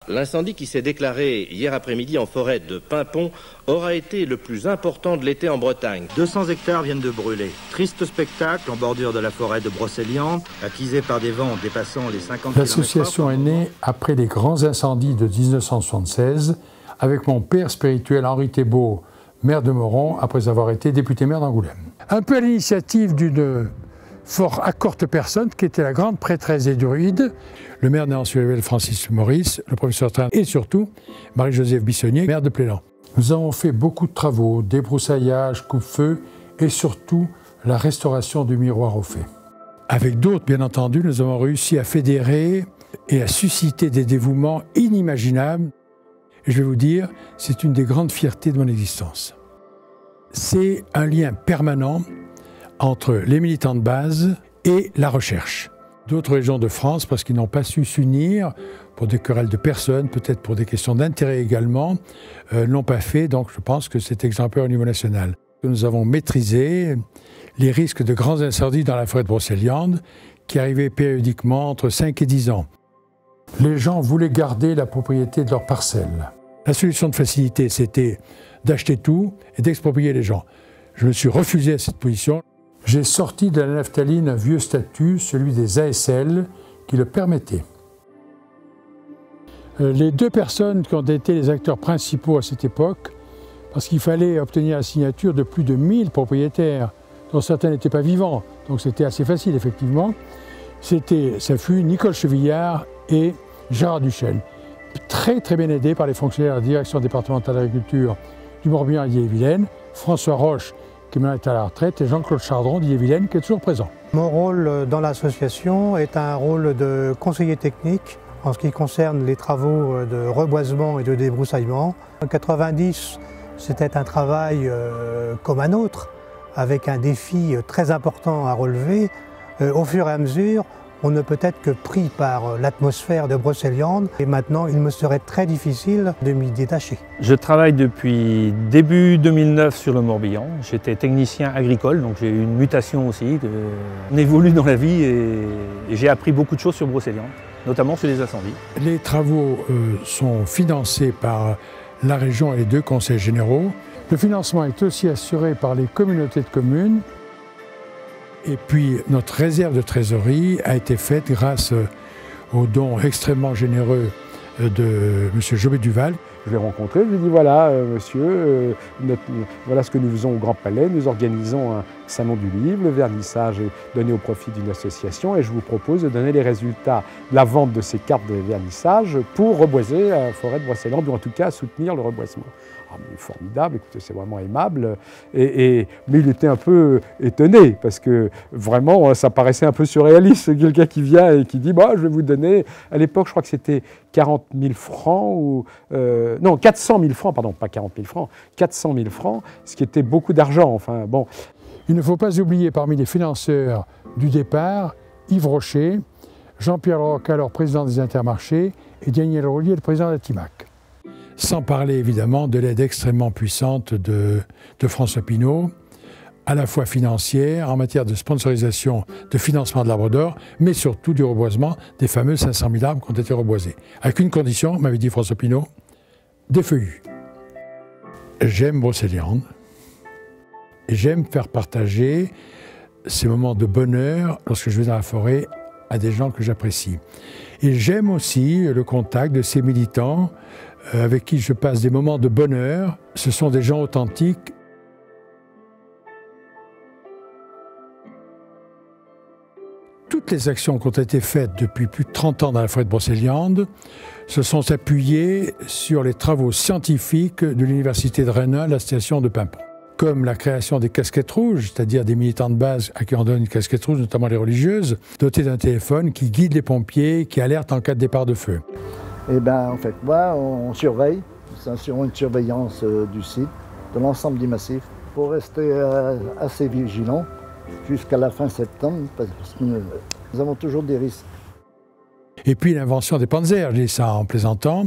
L'incendie qui s'est déclaré hier après-midi en forêt de Pimpon aura été le plus important de l'été en Bretagne. 200 hectares viennent de brûler. Triste spectacle en bordure de la forêt de Brocéliande, attisée par des vents dépassant les 50 km/h. L'association est née après les grands incendies de 1976 avec mon père spirituel Henri Thébault, maire de Moron, après avoir été député-maire d'Angoulême. Un peu à l'initiative d'une fort accorte personne qui était la grande prêtresse des druides, le maire de Nancy-Lével, Francis Maurice, le professeur Train et surtout Marie-Joseph Bissonnier, maire de Plélan. Nous avons fait beaucoup de travaux, débroussaillage, coupe-feu et surtout la restauration du miroir au fait. Avec d'autres, bien entendu, nous avons réussi à fédérer et à susciter des dévouements inimaginables. Et je vais vous dire, c'est une des grandes fiertés de mon existence. C'est un lien permanent entre les militants de base et la recherche. D'autres régions de France, parce qu'ils n'ont pas su s'unir pour des querelles de personnes, peut-être pour des questions d'intérêt également, l'ont pas fait. Donc je pense que c'est exemplaire au niveau national. Nous avons maîtrisé les risques de grands incendies dans la forêt de Brocéliande qui arrivaient périodiquement entre 5 et 10 ans. Les gens voulaient garder la propriété de leurs parcelles. La solution de facilité, c'était d'acheter tout et d'exproprier les gens. Je me suis refusé à cette position. J'ai sorti de la naphtaline un vieux statut, celui des ASL, qui le permettait. Les deux personnes qui ont été les acteurs principaux à cette époque, parce qu'il fallait obtenir la signature de plus de 1000 propriétaires, dont certains n'étaient pas vivants, donc c'était assez facile effectivement, ça fut Nicole Chevillard et Gérard Duchesne, très bien aidés par les fonctionnaires de la direction départementale d'agriculture du Morbihan et d'Ille-et-Vilaine, François Roche, qui maintenant est à la retraite, et Jean-Claude Chardron d'Ille-et-Vilaine, qui est toujours présent. Mon rôle dans l'association est un rôle de conseiller technique en ce qui concerne les travaux de reboisement et de débroussaillement. En 1990, c'était un travail comme un autre, avec un défi très important à relever. Au fur et à mesure, on ne peut être que pris par l'atmosphère de Brocéliande et maintenant il me serait très difficile de m'y détacher. Je travaille depuis début 2009 sur le Morbihan. J'étais technicien agricole, donc j'ai eu une mutation aussi. On évolue dans la vie et j'ai appris beaucoup de choses sur Brocéliande, notamment sur les incendies. Les travaux sont financés par la région et les deux conseils généraux. Le financement est aussi assuré par les communautés de communes. Et puis, notre réserve de trésorerie a été faite grâce aux dons extrêmement généreux de M. Jobé Duval. Je l'ai rencontré, je lui ai dit voilà, monsieur, voilà ce que nous faisons au Grand Palais. Nous organisons un salon du livre, le vernissage est donné au profit d'une association et je vous propose de donner les résultats de la vente de ces cartes de vernissage pour reboiser la forêt de Brocéliande, ou en tout cas soutenir le reboisement. Ah, mais formidable, écoutez, c'est vraiment aimable. Mais il était un peu étonné parce que vraiment, ça paraissait un peu surréaliste. Quelqu'un qui vient et qui dit bah, je vais vous donner, à l'époque, je crois que c'était 40 000 francs, ou non, 400 000 francs, pardon, pas 40 000 francs, 400 000 francs, ce qui était beaucoup d'argent. Enfin, bon. Il ne faut pas oublier parmi les financeurs du départ, Yves Rocher, Jean-Pierre Roca, alors président des Intermarchés, et Daniel Roulier, le président de la TIMAC. Sans parler évidemment de l'aide extrêmement puissante de François Pinault, à la fois financière, en matière de sponsorisation, de financement de l'arbre d'or, mais surtout du reboisement des fameux 500 000 arbres qui ont été reboisés. Avec une condition, m'avait dit François Pinault, des feuillus. J'aime Brocéliande et j'aime faire partager ces moments de bonheur lorsque je vais dans la forêt à des gens que j'apprécie. Et j'aime aussi le contact de ces militants avec qui je passe des moments de bonheur. Ce sont des gens authentiques. Toutes les actions qui ont été faites depuis plus de 30 ans dans la forêt de Brocéliande se sont appuyées sur les travaux scientifiques de l'Université de Rennes, la station de Pimpon. Comme la création des casquettes rouges, c'est-à-dire des militants de base à qui on donne une casquette rouge, notamment les religieuses, dotées d'un téléphone qui guide les pompiers, qui alerte en cas de départ de feu. Eh bien, en fait, moi, on surveille, c'est une surveillance du site, de l'ensemble du massif, pour rester assez vigilant jusqu'à la fin septembre, parce que nous avons toujours des risques. Et puis l'invention des panzers, je dis ça en plaisantant,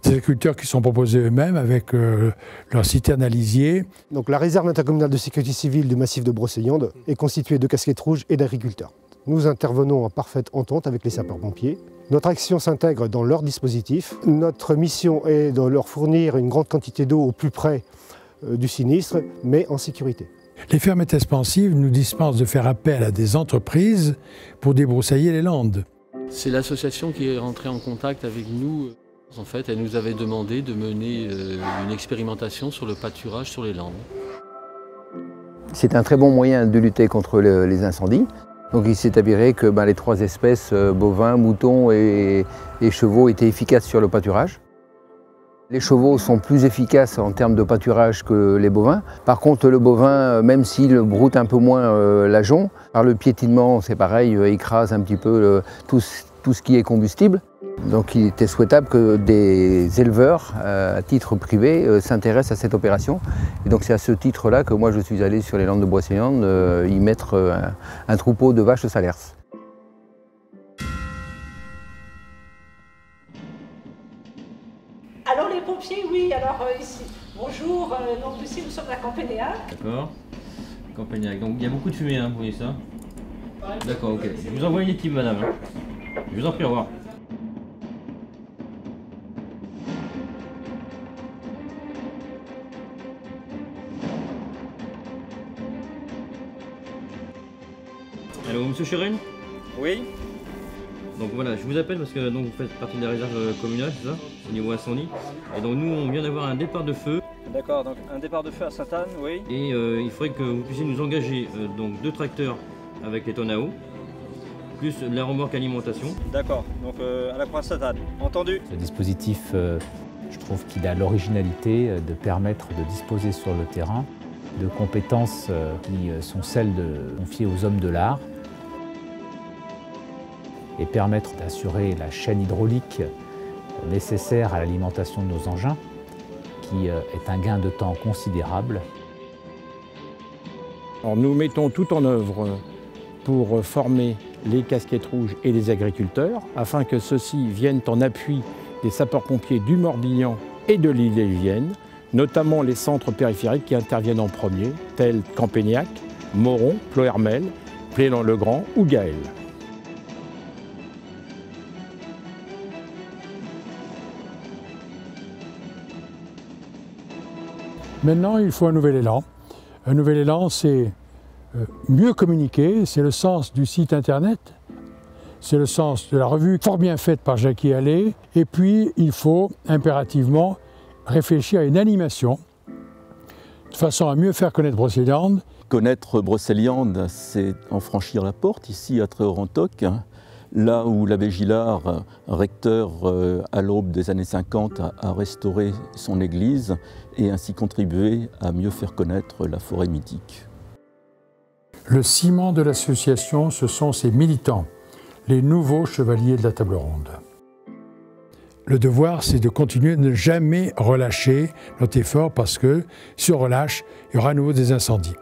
des agriculteurs qui sont proposés eux-mêmes avec leur citerne à lisier. Donc la réserve intercommunale de sécurité civile du massif de Brocéliande est constituée de casquettes rouges et d'agriculteurs. Nous intervenons en parfaite entente avec les sapeurs-pompiers Notre action s'intègre dans leur dispositif. Notre mission est de leur fournir une grande quantité d'eau au plus près du sinistre, mais en sécurité. Les fermettes expansives nous dispensent de faire appel à des entreprises pour débroussailler les landes. C'est l'association qui est rentrée en contact avec nous. En fait, elle nous avait demandé de mener une expérimentation sur le pâturage sur les landes. C'est un très bon moyen de lutter contre les incendies. Donc il s'est avéré que les 3 espèces, bovins, moutons et chevaux, étaient efficaces sur le pâturage. Les chevaux sont plus efficaces en termes de pâturage que les bovins. Par contre, le bovin, même s'il broute un peu moins l'ajon, par le piétinement, c'est pareil, écrase un petit peu tout ce qui est combustible. Donc il était souhaitable que des éleveurs, à titre privé, s'intéressent à cette opération. Et donc c'est à ce titre-là que moi je suis allé sur les landes de Brocéliande y mettre un troupeau de vaches salers. Alors les pompiers, oui, alors ici, bonjour, donc ici nous sommes à Campénéac. D'accord, Campénéac, donc il y a beaucoup de fumée, vous voyez ça? D'accord, ok. Je vous envoie une équipe, madame. Je vous en prie, au revoir. Allô, monsieur Chérène? Oui. Donc voilà, je vous appelle parce que donc, vous faites partie de la réserve communale, c'est ça? Au niveau incendie. Et donc nous, on vient d'avoir un départ de feu. D'accord, donc un départ de feu à Sainte-Anne, oui. Et il faudrait que vous puissiez nous engager donc 2 tracteurs avec les tonnes à eau, plus la remorque alimentation. D'accord, donc à la croix Sainte-Anne, entendu. Ce dispositif, je trouve qu'il a l'originalité de permettre de disposer sur le terrain de compétences qui sont celles confiées aux hommes de l'art et permettre d'assurer la chaîne hydraulique nécessaire à l'alimentation de nos engins, qui est un gain de temps considérable. Alors, nous mettons tout en œuvre pour former les casquettes rouges et les agriculteurs, afin que ceux-ci viennent en appui des sapeurs-pompiers du Morbihan et de l'Ille-et-Vilaine, notamment les centres périphériques qui interviennent en premier, tels Campénéac, Moron, Ploërmel, Plélan-le-Grand ou Gaël. Maintenant, il faut un nouvel élan. Un nouvel élan, c'est mieux communiquer, c'est le sens du site internet, c'est le sens de la revue fort bien faite par Jackie Hallé, et puis il faut impérativement réfléchir à une animation de façon à mieux faire connaître Brocéliande. Connaître Brocéliande, c'est en franchir la porte, ici à Tréorantoc, là où l'abbé Gillard, recteur à l'aube des années 50, a restauré son église et ainsi contribué à mieux faire connaître la forêt mythique. Le ciment de l'association, ce sont ses militants, les nouveaux chevaliers de la table ronde. Le devoir, c'est de continuer de ne jamais relâcher notre effort parce que si on relâche, il y aura à nouveau des incendies.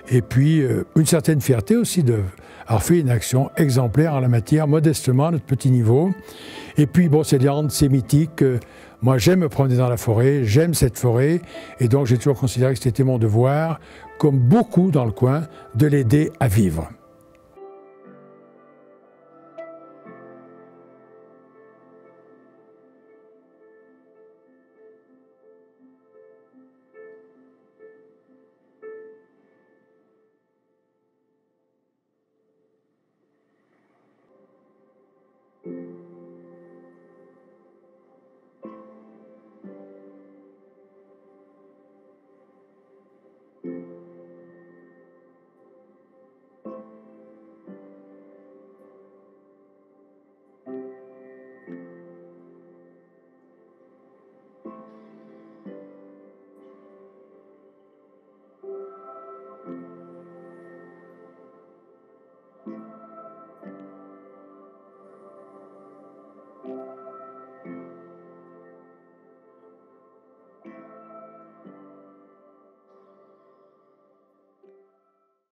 Et puis, une certaine fierté aussi d'avoir fait une action exemplaire en la matière, modestement, à notre petit niveau. Et puis, Brocéliande, c'est mythique. Moi, j'aime me promener dans la forêt, j'aime cette forêt. Et donc, j'ai toujours considéré que c'était mon devoir, comme beaucoup dans le coin, de l'aider à vivre.